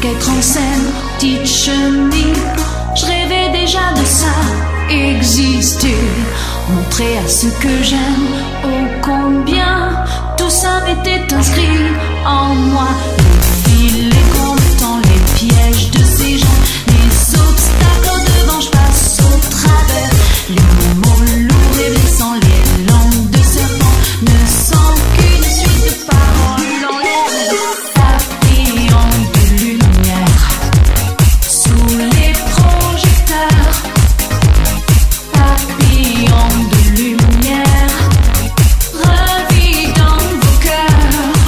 qu'être en scène, petite chenille. Je rêvais déjà de ça, exister, montrer à ceux que j'aime, oh combien tout ça m'était inscrit en moi. Les fils, les comptants, les pièges de ces gens, les obstacles devant, je passe au travers. Les mots lourds et blessants, les langues de serpent ne sont qu'une suite de paroles en l'air. Papillons de lumière sous les projecteurs, papillons de lumière, revis dans vos cœurs.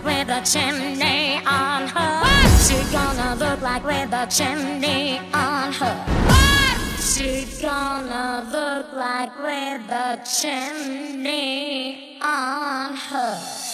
like with a chimney on her? What's she gonna look like with a chimney on her? What's she gonna look like with a chimney on her?